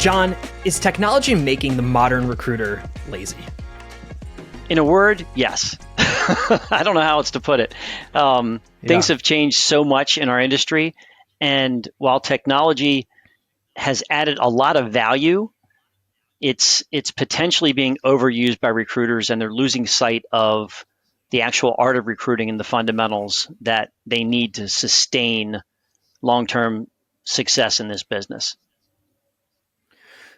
John, is technology making the modern recruiter lazy? In a word, yes. I don't know how else to put it. Things have changed so much in our industry. And while technology has added a lot of value, it's potentially being overused by recruiters, and they're losing sight of the actual art of recruiting and the fundamentals that they need to sustain long-term success in this business.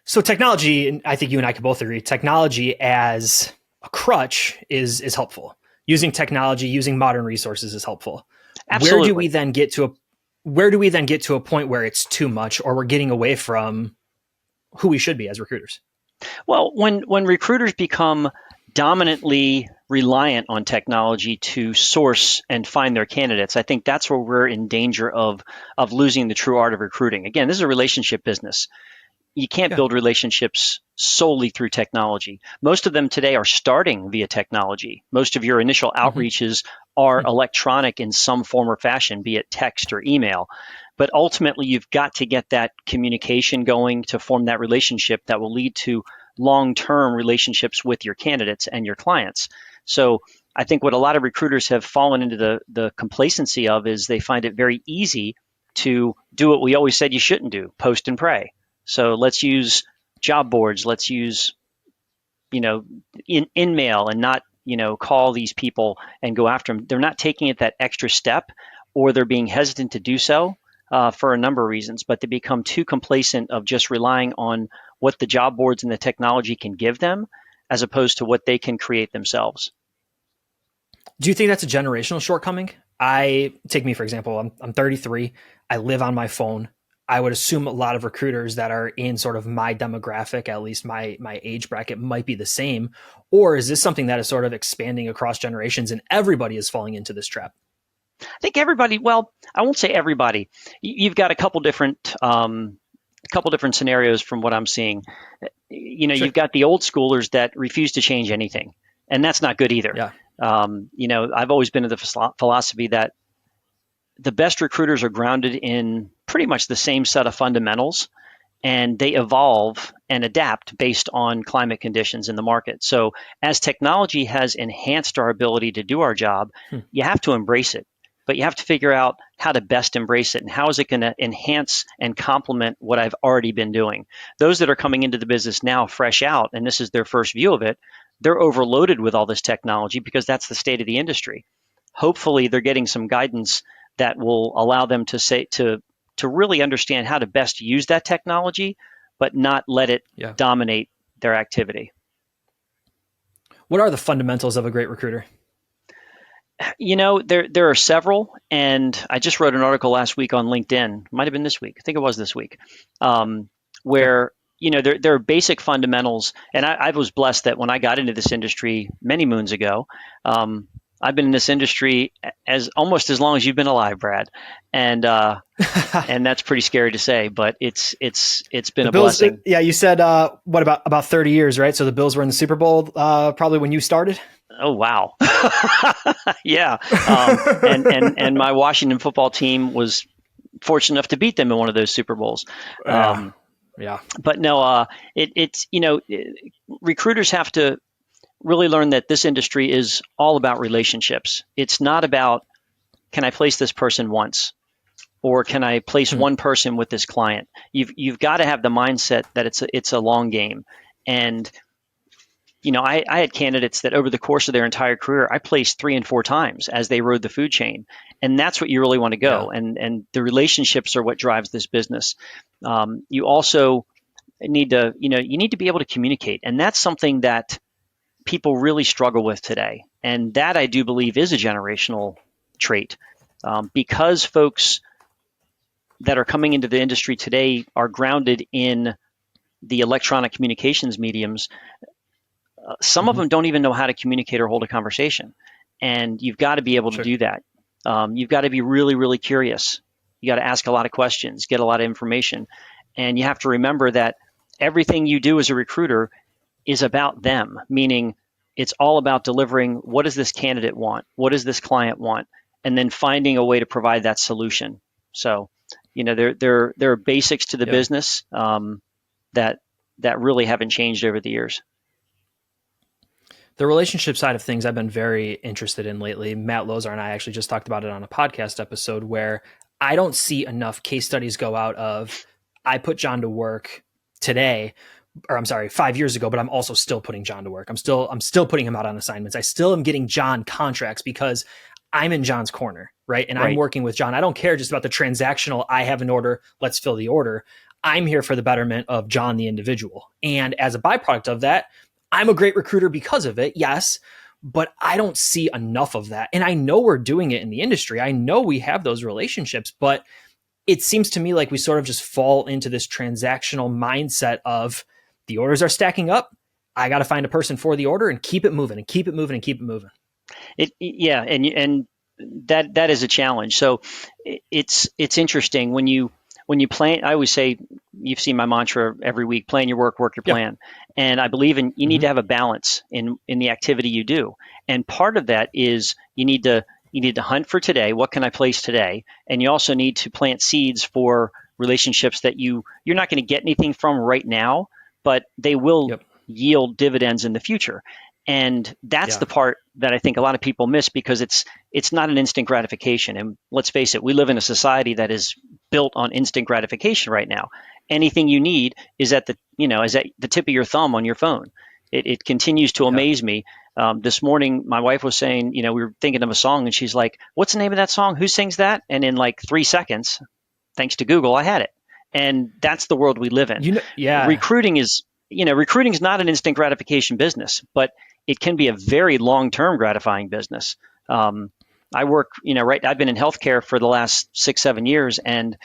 So technology, and I think you and I can both agree, technology as a crutch is helpful. Using technology, using modern resources is helpful. Absolutely. Where do we then get to a point where it's too much, or we're getting away from who we should be as recruiters? Well, when recruiters become dominantly reliant on technology to source and find their candidates, I think that's where we're in danger of losing the true art of recruiting. Again, this is a relationship business. You can't build relationships solely through technology. Most of them today are starting via technology. Most of your initial outreaches are electronic in some form or fashion, be it text or email. But ultimately, you've got to get that communication going to form that relationship that will lead to long-term relationships with your candidates and your clients. So I think what a lot of recruiters have fallen into the complacency of is they find it very easy to do what we always said you shouldn't do, post and pray. So let's use job boards. Let's use, in mail and not, call these people and go after them. They're not taking it that extra step, or they're being hesitant to do so for a number of reasons. But they become too complacent of just relying on what the job boards and the technology can give them, as opposed to what they can create themselves. Do you think that's a generational shortcoming? Take me, for example, I'm 33. I live on my phone. I would assume a lot of recruiters that are in sort of my demographic, at least my age bracket, might be the same. Or is this something that is sort of expanding across generations and everybody is falling into this trap? I think everybody, well, I won't say everybody. You've got a couple different scenarios from what I'm seeing. Sure. You've got the old schoolers that refuse to change anything, and that's not good either. Yeah. I've always been of the philosophy that the best recruiters are grounded in pretty much the same set of fundamentals, and they evolve and adapt based on climate conditions in the market. So as technology has enhanced our ability to do our job, you have to embrace it, but you have to figure out how to best embrace it and how is it going to enhance and complement what I've already been doing. Those that are coming into the business now fresh out, and this is their first view of it, they're overloaded with all this technology because that's the state of the industry. Hopefully they're getting some guidance that will allow them to really understand how to best use that technology, but not let it dominate their activity. What are the fundamentals of a great recruiter? There are several, and I just wrote an article last week on LinkedIn. Might have been this week. I think it was this week, where there are basic fundamentals. And I was blessed that when I got into this industry many moons ago, I've been in this industry as almost as long as you've been alive, Brad, and that's pretty scary to say, but it's been a blessing. Yeah, you said what about 30 years, right? So the Bills were in the Super Bowl probably when you started. Oh wow, yeah, and my Washington football team was fortunate enough to beat them in one of those Super Bowls. Yeah, but no, recruiters have to really learn that this industry is all about relationships. It's not about, can I place this person once, or can I place one person with this client? You've got to have the mindset that it's a long game. And I had candidates that over the course of their entire career, I placed 3 and 4 times as they rode the food chain. And that's what you really want to go. Yeah. And the relationships are what drives this business. You also need to, you need to be able to communicate. And that's something that people really struggle with today. And that I do believe is a generational trait, because folks that are coming into the industry today are grounded in the electronic communications mediums. Some of them don't even know how to communicate or hold a conversation. And you've got to be able to do that. You've got to be really, really curious. You got to ask a lot of questions, get a lot of information. And you have to remember that everything you do as a recruiter is about them, meaning it's all about delivering what does this candidate want? What does this client want? And then finding a way to provide that solution. So, there are basics to the business that really haven't changed over the years. The relationship side of things I've been very interested in lately. Matt Lozar and I actually just talked about it on a podcast episode where I don't see enough case studies go out of, I put John to work today, or I'm sorry, 5 years ago, but I'm also still putting John to work. I'm still putting him out on assignments. I still am getting John contracts because I'm in John's corner, right? And I'm working with John. I don't care just about the transactional, I have an order, let's fill the order. I'm here for the betterment of John, the individual. And as a byproduct of that, I'm a great recruiter because of it, yes, but I don't see enough of that. And I know we're doing it in the industry. I know we have those relationships, but it seems to me like we sort of just fall into this transactional mindset of the orders are stacking up. I got to find a person for the order and keep it moving and keep it moving and keep it moving. And that is a challenge. So it's interesting when you plan. I always say, you've seen my mantra every week: plan your work, work your plan. And I believe you need to have a balance in the activity you do. And part of that is you need to hunt for today. What can I place today? And you also need to plant seeds for relationships that you're not going to get anything from right now, but they will yield dividends in the future. And that's the part that I think a lot of people miss, because it's not an instant gratification. And let's face it, we live in a society that is built on instant gratification right now. Anything you need is at the tip of your thumb on your phone. It continues to amaze me. This morning, my wife was saying, we were thinking of a song, and she's like, "What's the name of that song? Who sings that?" And in like 3 seconds, thanks to Google, I had it. And that's the world we live in. Recruiting is not an instant gratification business, but it can be a very long-term gratifying business. I work, I've been in healthcare for the last 6-7 years, and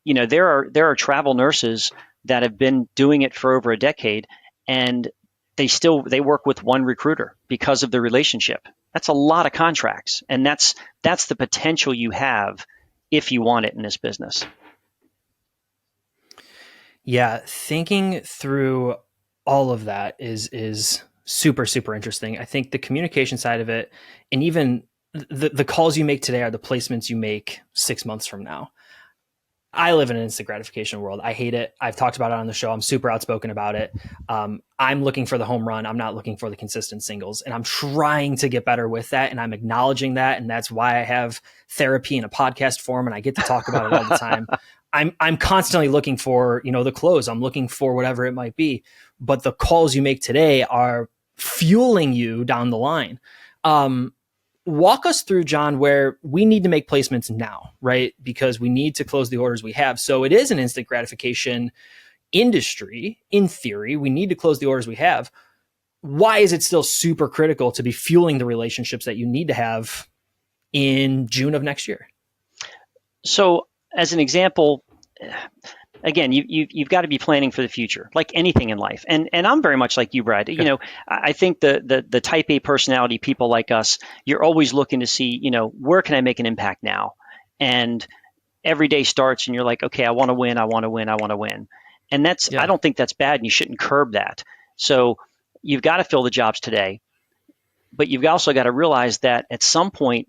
there are travel nurses that have been doing it for over a decade, and they work with one recruiter because of the relationship. That's a lot of contracts, and that's the potential you have if you want it in this business. Yeah, thinking through all of that is super, super interesting. I think the communication side of it, and even the calls you make today are the placements you make 6 months from now. I live in an instant gratification world. I hate it. I've talked about it on the show. I'm super outspoken about it. I'm looking for the home run. I'm not looking for the consistent singles. And I'm trying to get better with that. And I'm acknowledging that. And that's why I have therapy in a podcast form, and I get to talk about it all the time. I'm constantly looking for, the close. I'm looking for whatever it might be. But the calls you make today are fueling you down the line. Walk us through, John, where we need to make placements now, right? Because we need to close the orders we have. So it is an instant gratification industry. In theory, we need to close the orders we have. Why is it still super critical to be fueling the relationships that you need to have in June of next year? So as an example, again, you've got to be planning for the future, like anything in life. And I'm very much like you, Brad. Okay. I think the type A personality people like us, you're always looking to see, where can I make an impact now? And every day starts and you're like, okay, I want to win. I want to win. I want to win. And I don't think that's bad, and you shouldn't curb that. So you've got to fill the jobs today, but you've also got to realize that at some point,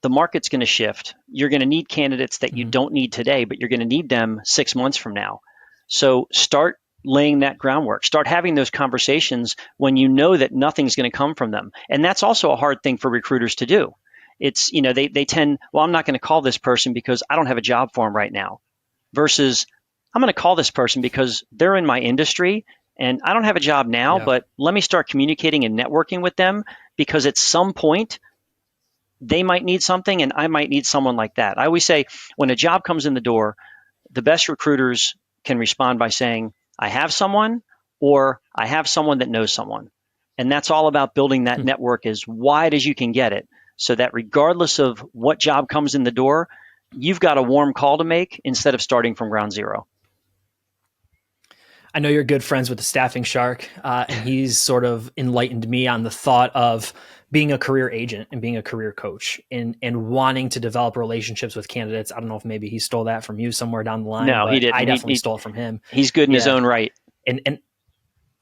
the market's going to shift. You're going to need candidates that you don't need today, but you're going to need them 6 months from now. So start laying that groundwork. Start having those conversations when you know that nothing's going to come from them. And that's also a hard thing for recruiters to do. It's, they tend, well, I'm not going to call this person because I don't have a job for them right now, versus I'm going to call this person because they're in my industry and I don't have a job now, but let me start communicating and networking with them, because at some point, they might need something and I might need someone like that. I always say, when a job comes in the door, the best recruiters can respond by saying, I have someone, or I have someone that knows someone. And that's all about building that network as wide as you can get it, so that regardless of what job comes in the door, you've got a warm call to make instead of starting from ground zero. I know you're good friends with the staffing shark, and he's sort of enlightened me on the thought of being a career agent and being a career coach, and wanting to develop relationships with candidates. I don't know if maybe he stole that from you somewhere down the line. No, he didn't. I definitely stole it from him. He's good in his own right. And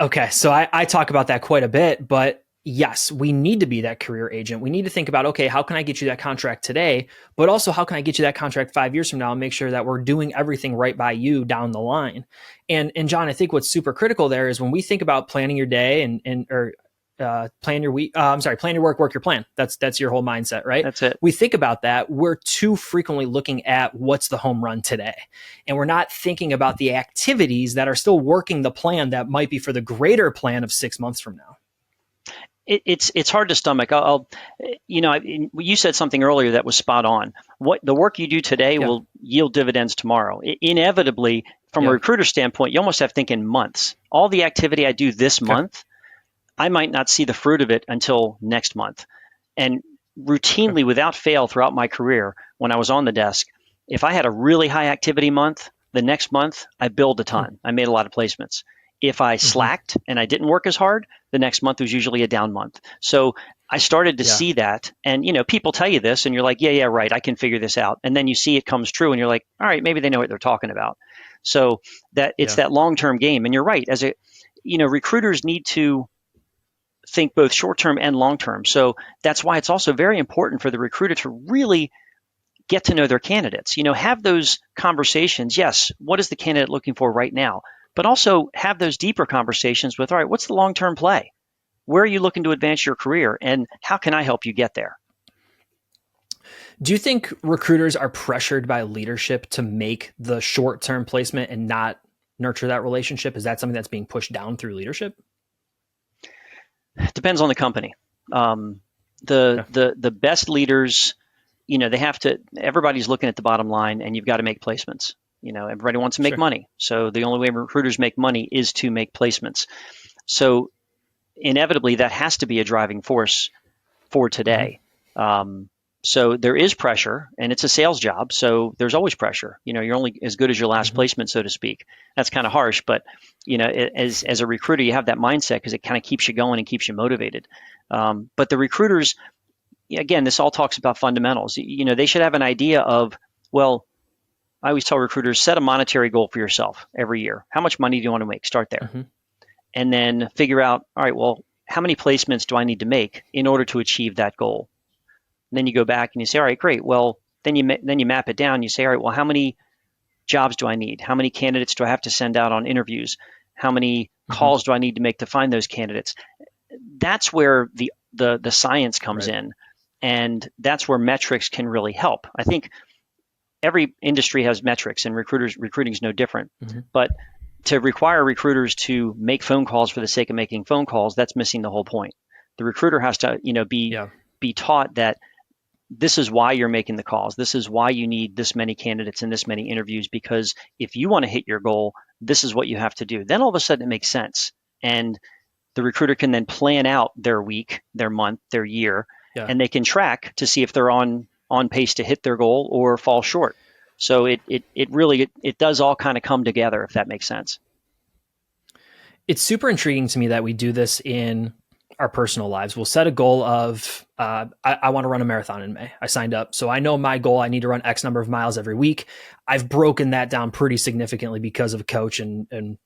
okay, so I talk about that quite a bit, but yes, we need to be that career agent. We need to think about, okay, how can I get you that contract today? But also, how can I get you that contract 5 years from now and make sure that we're doing everything right by you down the line? And John, I think what's super critical there is when we think about planning your day or plan your week. I'm sorry, plan your work your plan. That's your whole mindset, right? That's it. We think about that. We're too frequently looking at what's the home run today, and we're not thinking about the activities that are still working the plan that might be for the greater plan of 6 months from now. It's hard to stomach. You said something earlier that was spot on. What the work you do today Yeah. will yield dividends tomorrow. Inevitably, from a Yeah. recruiter standpoint, you almost have to think in months. All the activity I do this Okay. month, I might not see the fruit of it until next month. And Okay. routinely, without fail, throughout my career, when I was on the desk, if I had a really high activity month, the next month I billed a ton. I made a lot of placements. If I Mm-hmm. slacked and I didn't work as hard, the next month was usually a down month. So I started to Yeah. see that. And, people tell you this and you're like, yeah, right. I can figure this out. And then you see it comes true and you're like, all right, maybe they know what they're talking about. So that it's Yeah. that long-term game. And you're right. Recruiters need to think both short-term and long-term. So that's why it's also very important for the recruiter to really get to know their candidates. Have those conversations. Yes, what is the candidate looking for right now? But also have those deeper conversations with, all right, what's the long-term play? Where are you looking to advance your career? And how can I help you get there? Do you think recruiters are pressured by leadership to make the short-term placement and not nurture that relationship? Is that something that's being pushed down through leadership? It depends on the company. The best leaders, they have to. Everybody's looking at the bottom line, and you've got to make placements. Everybody wants to make Sure. money, so the only way recruiters make money is to make placements. So inevitably, that has to be a driving force for Mm-hmm. today. So there is pressure, and it's a sales job, so there's always pressure. You're only as good as your last Mm-hmm. placement, so to speak. That's kind of harsh, but as a recruiter, you have that mindset because it kind of keeps you going and keeps you motivated. But the recruiters, again, this all talks about fundamentals. They should have an idea of, well, I always tell recruiters, set a monetary goal for yourself every year. How much money do you want to make? Start there, Mm-hmm. and then figure out, all right, well, how many placements do I need to make in order to achieve that goal? And then you go back and you say, all right, great. Well, then you map it down. You say, all right, well, how many jobs do I need? How many candidates do I have to send out on interviews? How many Mm-hmm. calls do I need to make to find those candidates? That's where the science comes Right. in, and that's where metrics can really help. I think every industry has metrics, and recruiting is no different. Mm-hmm. But to require recruiters to make phone calls for the sake of making phone calls, that's missing the whole point. The recruiter has to, Yeah. be taught that this is why you're making the calls. This is why you need this many candidates and this many interviews, because if you want to hit your goal, this is what you have to do. Then all of a sudden it makes sense. And the recruiter can then plan out their week, their month, their year, Yeah. and they can track to see if they're on pace to hit their goal or fall short. So it really it does all kind of come together, if that makes sense. It's super intriguing to me that we do this in our personal lives. We'll set a goal of, I want to run a marathon in May. I signed up. So I know my goal, I need to run X number of miles every week. I've broken that down pretty significantly because of a coach and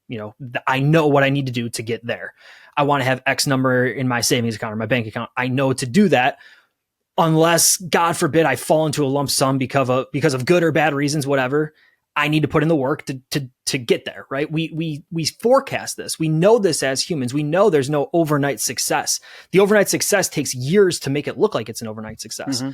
I know what I need to do to get there. I want to have X number in my savings account or my bank account. I know to do that unless God forbid I fall into a lump sum because of good or bad reasons, whatever. I need to put in the work to get there, right? We forecast this. We know this as humans. We know there's no overnight success. The overnight success takes years to make it look like it's an overnight success. Mm-hmm.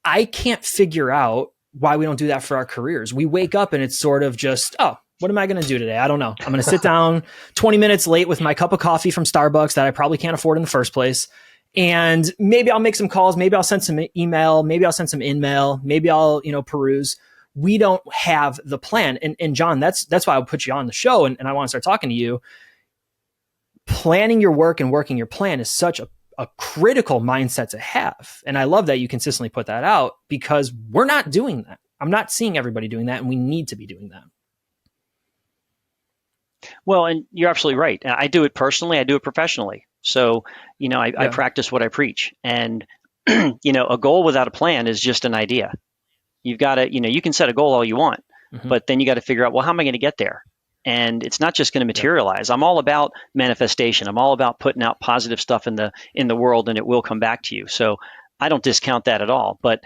I can't figure out why we don't do that for our careers. We wake up and it's sort of just, oh, what am I going to do today? I don't know. I'm going to sit down 20 minutes late with my cup of coffee from Starbucks that I probably can't afford in the first place. And maybe I'll make some calls. Maybe I'll send some email. Maybe I'll send some in-mail. Maybe I'll, peruse. We don't have the plan. And John, that's why I'll put you on the show. And I want to start talking to you. Planning your work and working your plan is such a critical mindset to have. And I love that you consistently put that out because we're not doing that. I'm not seeing everybody doing that. And we need to be doing that. Well, and you're absolutely right. I do it personally. I do it professionally. So, I practice what I preach. And, a goal without a plan is just an idea. You've got to, you can set a goal all you want, Mm-hmm. but then you got to figure out, well, how am I going to get there? and it's not just going to Yep. materialize. I'm all about manifestation. I'm all about putting out positive stuff in the world, and it will come back to you. So I don't discount that at all. But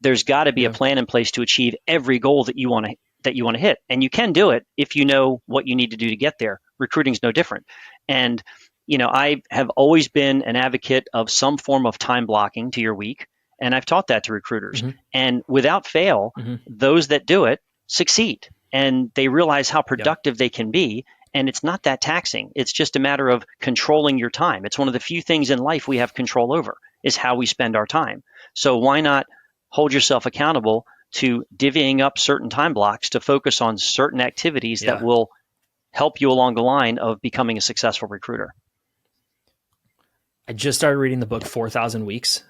there's got to be a Yeah. plan in place to achieve every goal that you want to hit, and you can do it if you know what you need to do to get there. Recruiting's no different. And I have always been an advocate of some form of time blocking to your week, and I've taught that to recruiters. Hmm. And without fail, Hmm. those that do it succeed, and they realize how Yep. productive they can be. And it's not that taxing. It's just a matter of controlling your time. It's one of the few things in life we have control over, is how we spend our time. So why not hold yourself accountable to divvying up certain time blocks to focus on certain activities that Yeah. will help you along the line of becoming a successful recruiter. I just started reading the book 4,000 Weeks,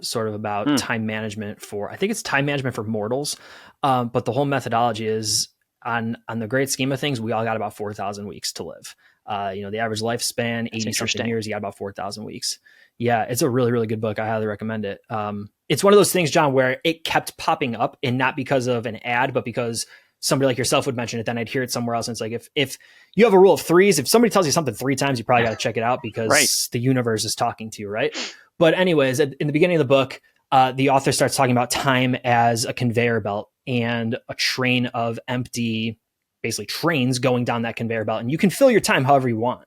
sort of about Hmm, time management for, I think it's time management for mortals. But the whole methodology is on the great scheme of things, we all got about 4,000 weeks to live. The average lifespan, that's 80 something interesting. years, you got about 4,000 weeks. Yeah, it's a really, really good book. I highly recommend it. It's one of those things, John, where it kept popping up, and not because of an ad, but because somebody like yourself would mention it, then I'd hear it somewhere else. And it's like, if you have a rule of threes, if somebody tells you something three times, you probably got to check it out Right. because the universe is talking to you, right? But anyways, in the beginning of the book, the author starts talking about time as a conveyor belt and a train of empty, basically trains going down that conveyor belt. And you can fill your time however you want.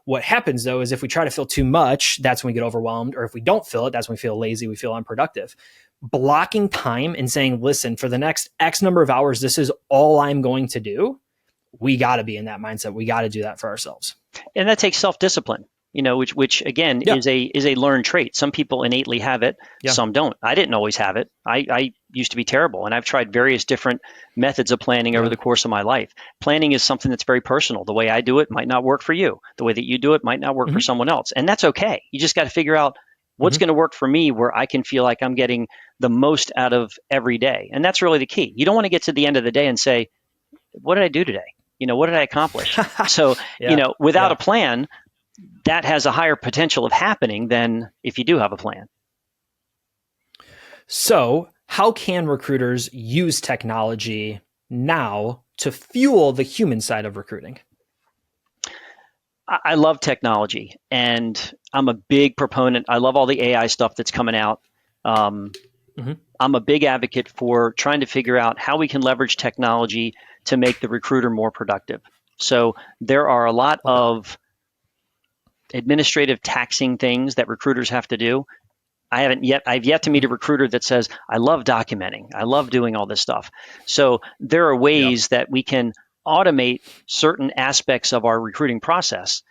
What happens though is if we try to fill too much, that's when we get overwhelmed. Or if we don't fill it, that's when we feel lazy, we feel unproductive. Blocking time and saying, listen, for the next X number of hours, this is all I'm going to do. We got to be in that mindset. We got to do that for ourselves. And that takes self-discipline, which again Yeah. is a learned trait. Some people innately have it, Yeah. some don't. I didn't always have it. I used to be terrible, and I've tried various different methods of planning over Yeah. the course of my life. Planning is something that's very personal. The way I do it might not work for you. The way that you do it might not work for Mm-hmm. someone else, and that's okay. You just got to figure out what's Mm-hmm. going to work for me, where I can feel like I'm getting the most out of every day. And that's really the key. You don't want to get to the end of the day and say, what did I do today? What did I accomplish? So, Yeah. without a Yeah. plan, that has a higher potential of happening than if you do have a plan. So, how can recruiters use technology now to fuel the human side of recruiting? I love technology, and I'm a big proponent. I love all the AI stuff that's coming out. Um, Mm-hmm. I'm a big advocate for trying to figure out how we can leverage technology to make the recruiter more productive. So there are a lot Okay. of administrative taxing things that recruiters have to do. I've yet to meet a recruiter that says, I love documenting. I love doing all this stuff. So there are Yep. ways that we can automate certain aspects of our recruiting process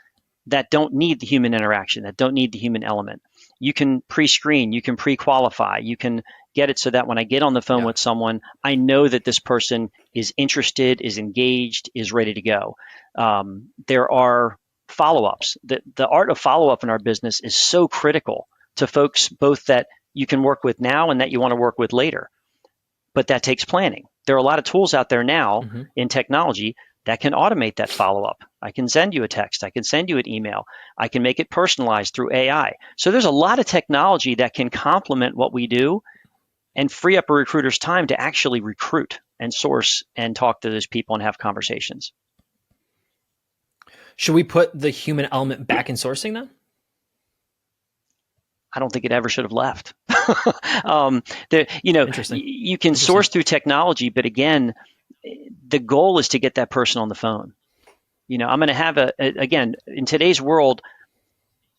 that don't need the human interaction, that don't need the human element. You can pre-screen, you can pre-qualify, you can get it so that when I get on the phone Yeah. with someone, I know that this person is interested, is engaged, is ready to go. There are follow-ups. The art of follow-up in our business is so critical to folks, both that you can work with now and that you want to work with later. But that takes planning. There are a lot of tools out there now Mm-hmm. in technology that can automate that follow up. I can send you a text, I can send you an email, I can make it personalized through AI. So there's a lot of technology that can complement what we do and free up a recruiter's time to actually recruit and source and talk to those people and have conversations. Should we put the human element back in sourcing then? I don't think it ever should have left. Interesting. You can Interesting. source through technology, but again, the goal is to get that person on the phone. I'm going to have again, in today's world,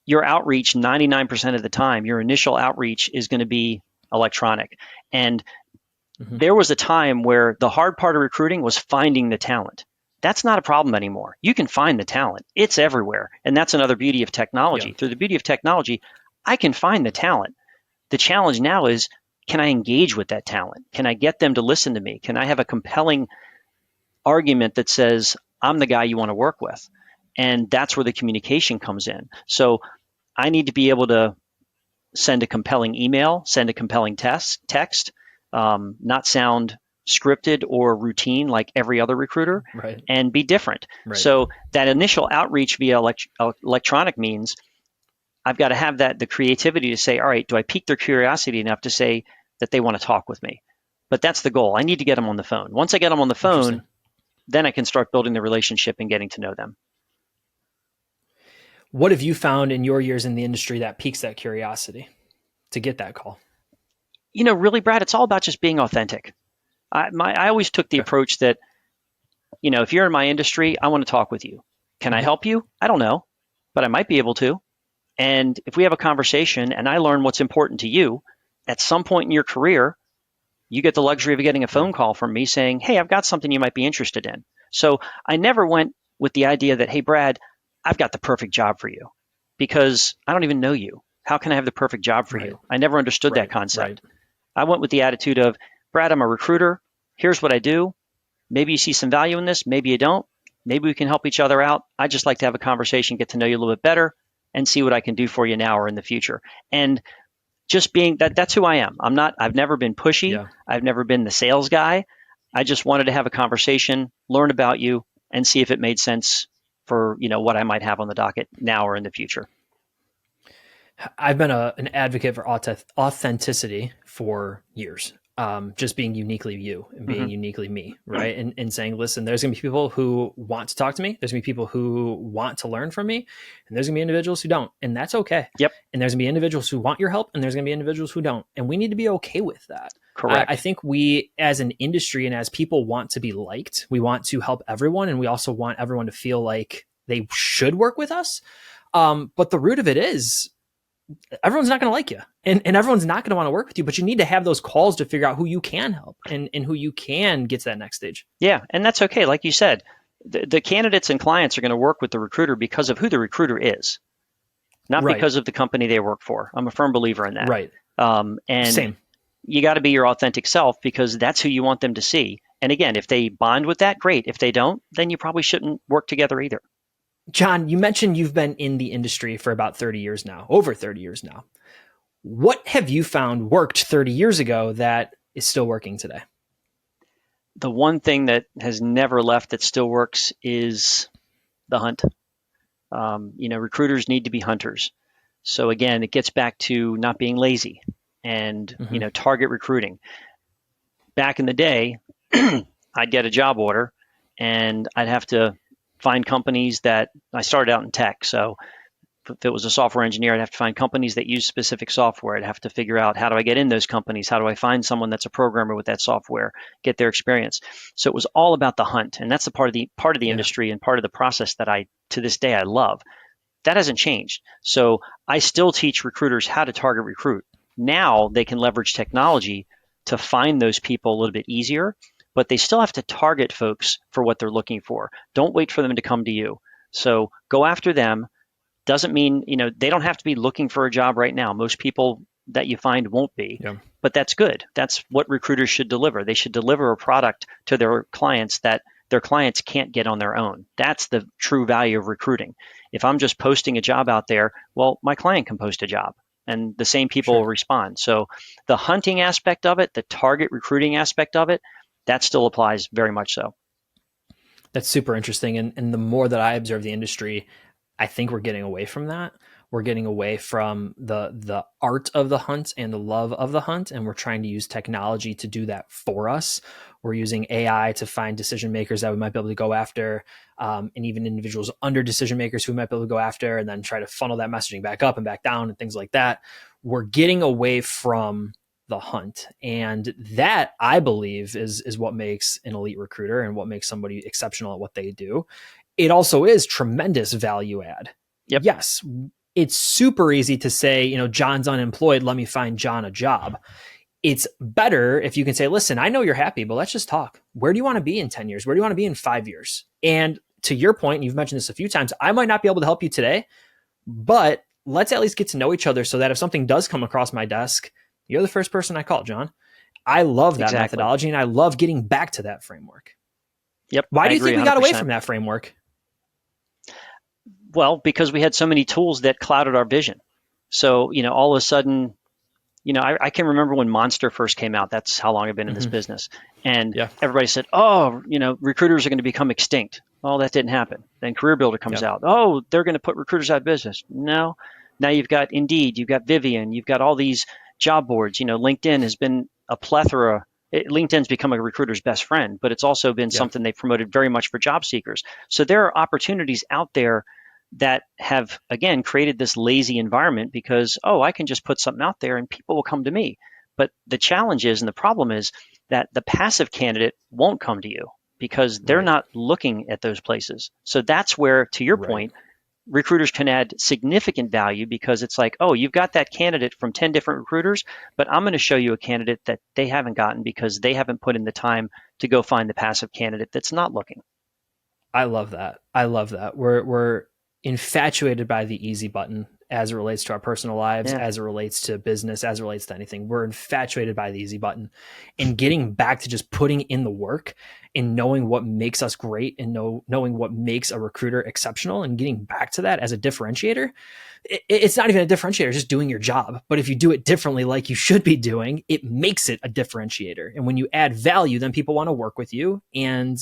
your outreach 99% of the time, your initial outreach is going to be electronic. And Mm-hmm. there was a time where the hard part of recruiting was finding the talent. That's not a problem anymore. You can find the talent. It's everywhere. And that's another beauty of Yeah. technology. Through the beauty of technology, I can find the talent. The challenge now is, can I engage with that talent? Can I get them to listen to me? Can I have a compelling argument that says, I'm the guy you want to work with? And that's where the communication comes in. So I need to be able to send a compelling email, send a compelling text, not sound scripted or routine like every other recruiter, Right. and be different. Right. So that initial outreach via electronic means I've got to have the creativity to say, all right, do I pique their curiosity enough to say that they want to talk with me? But that's the goal. I need to get them on the phone. Once I get them on the phone, Interesting. then I can start building the relationship and getting to know them. What have you found in your years in the industry that piques that curiosity to get that call? Really, Brad, it's all about just being authentic. I always took the Okay. approach that, if you're in my industry, I want to talk with you. Can I Mm-hmm. help you? I don't know, but I might be able to. And if we have a conversation and I learn what's important to you, at some point in your career, you get the luxury of getting a Yeah. phone call from me saying, hey, I've got something you might be interested in. So I never went with the idea that, hey, Brad, I've got the perfect job for you, because I don't even know you. How can I have the perfect job for Right. you? I never understood that Right. Right. concept. I went with the attitude of, Brad, I'm a recruiter. Here's what I do. Maybe you see some value in this. Maybe you don't. Maybe we can help each other out. I just like to have a conversation, get to know you a little bit better, and see what I can do for you now or in the future. And just being that's who I am. I've never been pushy. Yeah. I've never been the sales guy. I just wanted to have a conversation, learn about you, and see if it made sense for, what I might have on the docket now or in the future. I've been an advocate for authenticity for years. Just being uniquely you and being Mm-hmm. uniquely me, right? And saying, listen, there's going to be people who want to talk to me. There's going to be people who want to learn from me. And there's going to be individuals who don't. And that's okay. Yep. And there's going to be individuals who want your help. And there's going to be individuals who don't. And we need to be okay with that. I Correct. think we, as an industry and as people, want to be liked. We want to help everyone. And we also want everyone to feel like they should work with us. But the root of it is, everyone's not going to like you, and everyone's not going to want to work with you, but you need to have those calls to figure out who you can help and who you can get to that next stage. Yeah, and that's okay. Like you said, the candidates and clients are going to work with the recruiter because of who the recruiter is, not Right. because of the company they work for. I'm a firm believer in that. Right. And Same. you got to be your authentic self, because that's who you want them to see. And again, if they bond with that, great. If they don't, then you probably shouldn't work together either. John, you mentioned you've been in the industry for about 30 years now, over 30 years now. What have you found worked 30 years ago that is still working today? The one thing that has never left that still works is the hunt. Recruiters need to be hunters. So again, it gets back to not being lazy and, Mm-hmm. target recruiting. Back in the day, I'd get a job order and I'd have to find companies that I started out in tech. So if it was a software engineer, I'd have to find companies that use specific software. I'd have to figure out, how do I get in those companies? How do I find someone that's a programmer with that software, get their experience? So it was all about the hunt. And that's the part of the Yeah. industry and part of the process that to this day, I love. That hasn't changed. So I still teach recruiters how to target recruit. Now they can leverage technology to find those people a little bit easier, but they still have to target folks for what they're looking for. Don't wait for them to come to you. So go after them. Doesn't mean, they don't have to be looking for a job right now. Most people that you find won't be, Yeah. but that's good. That's what recruiters should deliver. They should deliver a product to their clients that their clients can't get on their own. That's the true value of recruiting. If I'm just posting a job out there, well, my client can post a job and the same people Sure. will respond. So the hunting aspect of it, the target recruiting aspect of it, that still applies very much so. That's super interesting. And the more that I observe the industry, I think we're getting away from that. We're getting away from the art of the hunt and the love of the hunt, and we're trying to use technology to do that for us. We're using AI to find decision makers that we might be able to go after, and even individuals under decision makers who we might be able to go after, and then try to funnel that messaging back up and back down and things like that. We're getting away from the hunt, and that, I believe, is what makes an elite recruiter and what makes somebody exceptional at what they do. It also is tremendous value add. Yep. Yes, it's super easy to say, John's unemployed, let me find John a job. It's better if you can say, listen, I know you're happy, but let's just talk. Where do you want to be in 10 years? Where do you want to be in 5 years? And to your point, and you've mentioned this a few times, I might not be able to help you today, but let's at least get to know each other so that if something does come across my desk, you're the first person I call, John. I love that Exactly. methodology, and I love getting back to that framework. Yep. Why do you think we got away 100%. from that framework? Well, because we had so many tools that clouded our vision. So, all of a sudden, I can remember when Monster first came out. That's how long I've been in this business. And Yeah. everybody said, oh, recruiters are going to become extinct. Well, that didn't happen. Then Career Builder comes out. Oh, they're going to put recruiters out of business. No. Now you've got Indeed, you've got Vivian, you've got all these job boards. LinkedIn has been a plethora LinkedIn's become a recruiter's best friend, but it's also been Yeah. something they've promoted very much for job seekers. So there are opportunities out there that have, again, created this lazy environment because, oh, I can just put something out there and people will come to me. But the challenge is, and the problem is, that the passive candidate won't come to you because they're Right. not looking at those places. So that's where, to your Right. point, recruiters can add significant value because it's like, oh, you've got that candidate from 10 different recruiters, but I'm going to show you a candidate that they haven't gotten because they haven't put in the time to go find the passive candidate that's not looking. I love that. I love that. We're infatuated by the easy button as it relates to our personal lives, Yeah, as it relates to business, as it relates to anything. We're infatuated by the easy button. And getting back to just putting in the work and knowing what makes us great and knowing what makes a recruiter exceptional and getting back to that as a differentiator. It's not even a differentiator, it's just doing your job. But if you do it differently, like you should be doing, it makes it a differentiator. And when you add value, then people want to work with you. And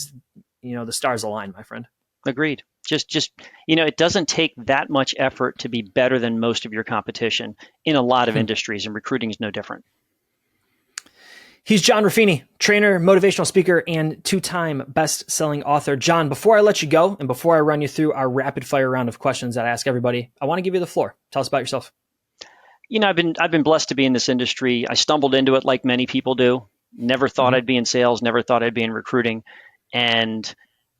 the stars align, my friend. agreed. Just it doesn't take that much effort to be better than most of your competition in a lot of industries, and recruiting is no different. He's John Ruffini, trainer, motivational speaker, and two-time best-selling author. John, before I let you go and before I run you through our rapid-fire round of questions that I ask everybody, I want to give you the floor. Tell us about yourself. I've been blessed to be in this industry. I stumbled into it like many people do. Never thought Mm-hmm. I'd be in sales, never thought I'd be in recruiting. And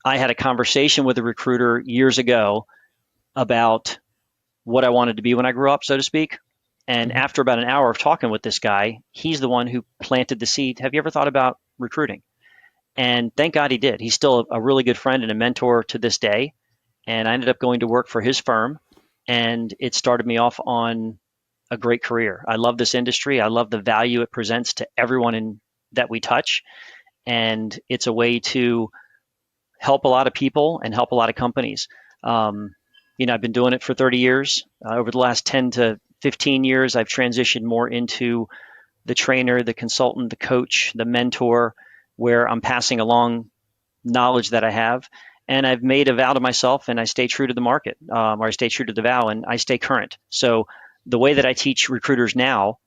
I had a conversation with a recruiter years ago about what I wanted to be when I grew up, so to speak. And Mm-hmm. after about an hour of talking with this guy, he's the one who planted the seed. Have you ever thought about recruiting? And thank God he did. He's still a really good friend and a mentor to this day. And I ended up going to work for his firm, and it started me off on a great career. I love this industry. I love the value it presents to everyone that we touch. And it's a way to help a lot of people and help a lot of companies. I've been doing it for 30 years. Over the last 10 to 15 years, I've transitioned more into the trainer, the consultant, the coach, the mentor, where I'm passing along knowledge that I have. And I've made a vow to myself, and I stay true to the market, or I stay true to the vow, and I stay current. So the way that I teach recruiters now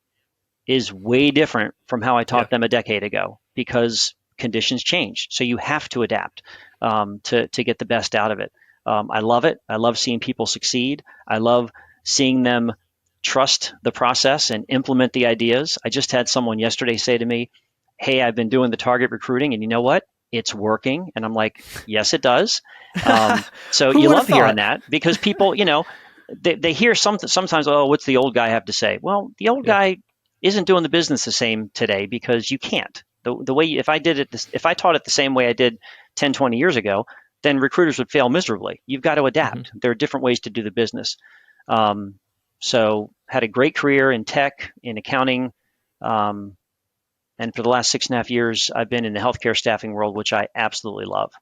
is way different from how I Yeah. taught them a decade ago because conditions change. So you have to adapt to get the best out of it. I love it. I love seeing people succeed. I love seeing them trust the process and implement the ideas. I just had someone yesterday say to me, "Hey, I've been doing the target recruiting, and you know what? It's working." And I'm like, "Yes, it does." So Who you would have love hearing thought? that because people, they hear sometimes, oh, what's the old guy have to say? Well, the old Yeah. guy isn't doing the business the same today because you can't. The way if I taught it the same way I did 10, 20 years ago, then recruiters would fail miserably. You've got to Mm-hmm. adapt. There are different ways to do the business. Um, so had a great career in tech, in accounting, um, and for the last 6.5 years, I've been in the healthcare staffing world, which I absolutely love.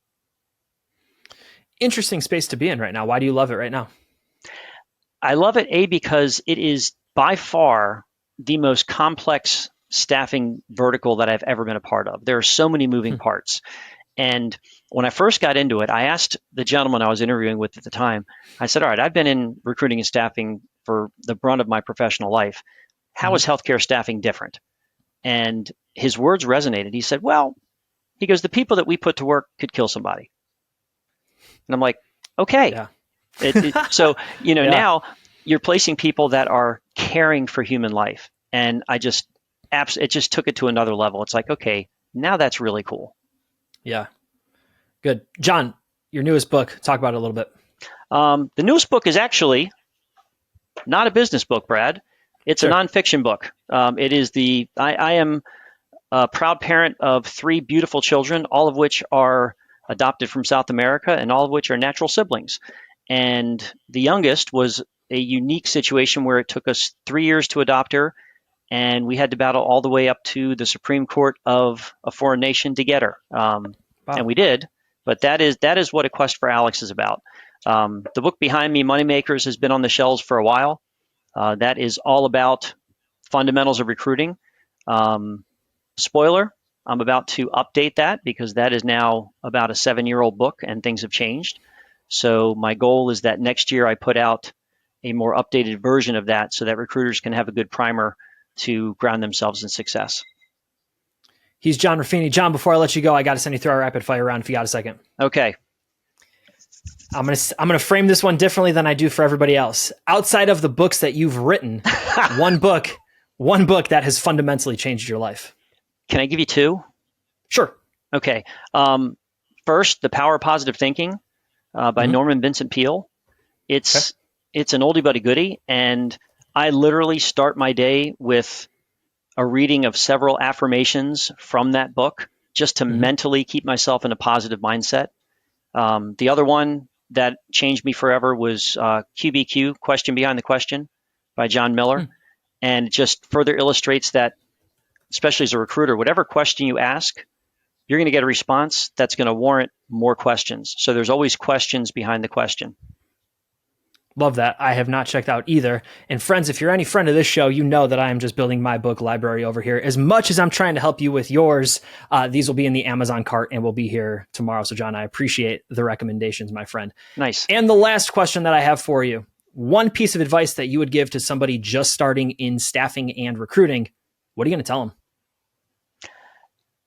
Interesting space to be in right now. Why do you love it right now? I love it, because it is by far the most complex staffing vertical that I've ever been a part of. There are so many moving Hmm. parts. And when I first got into it, I asked the gentleman I was interviewing with at the time, I said, all right, I've been in recruiting and staffing for the brunt of my professional life. How Mm-hmm. is healthcare staffing different? And his words resonated. He said, well, he goes, the people that we put to work could kill somebody. And I'm like, okay. Yeah. So, Yeah. now you're placing people that are caring for human life. And it just took it to another level. It's like, okay, now that's really cool. Yeah. Good. John, your newest book, talk about it a little bit. The newest book is actually not a business book, Brad. It's a Sure. nonfiction book. It is I am a proud parent of three beautiful children, all of which are adopted from South America and all of which are natural siblings. And the youngest was a unique situation where it took us 3 years to adopt her, and we had to battle all the way up to the Supreme Court of a foreign nation to get her. And Wow. we did. But that is what A Quest for Alex is about. The book behind me, Moneymakers, has been on the shelves for a while. That is all about fundamentals of recruiting. Um, Spoiler, I'm about to update that because that is now about a 7-year-old book and things have changed. So my goal is that next year I put out a more updated version of that so that recruiters can have a good primer to ground themselves in success. He's John Ruffini. John, before I let you go, I got to send you through our rapid fire round if you got a second. Okay. I'm gonna frame this one differently than I do for everybody else. Outside of the books that you've written, one book that has fundamentally changed your life. Can I give you two? Sure. Okay. First, The Power of Positive Thinking by Norman Vincent Peale. It's an oldie but a goodie, and I literally start my day with a reading of several affirmations from that book just to mentally keep myself in a positive mindset. The other one that changed me forever was QBQ, Question Behind the Question by John Miller. And it just further illustrates that, especially as a recruiter, whatever question you ask, you're going to get a response that's going to warrant more questions. So there's always questions behind the question. Love that. I have not checked out either. And friends, if you're any friend of this show, you know that I am just building my book library over here. As much as I'm trying to help you with yours, these will be in the Amazon cart and will be here tomorrow. So John, I appreciate the recommendations, my friend. Nice. And the last question that I have for you, one piece of advice that you would give to somebody just starting in staffing and recruiting, what are you going to tell them?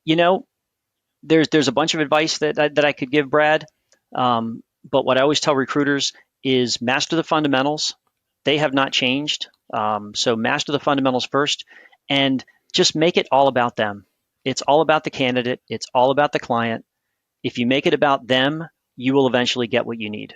You know, there's a bunch of advice that I could give, Brad. But what I always tell recruiters is master the fundamentals. They have not changed. So master the fundamentals first and just make it all about them. It's all about the candidate. It's all about the client. If you make it about them, you will eventually get what you need.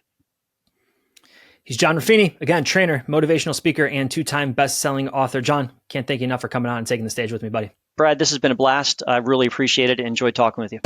He's John Ruffini, again, trainer, motivational speaker, and two-time best-selling author. John, can't thank you enough for coming on and taking the stage with me, buddy. Brad, this has been a blast. I really appreciate it and enjoyed talking with you.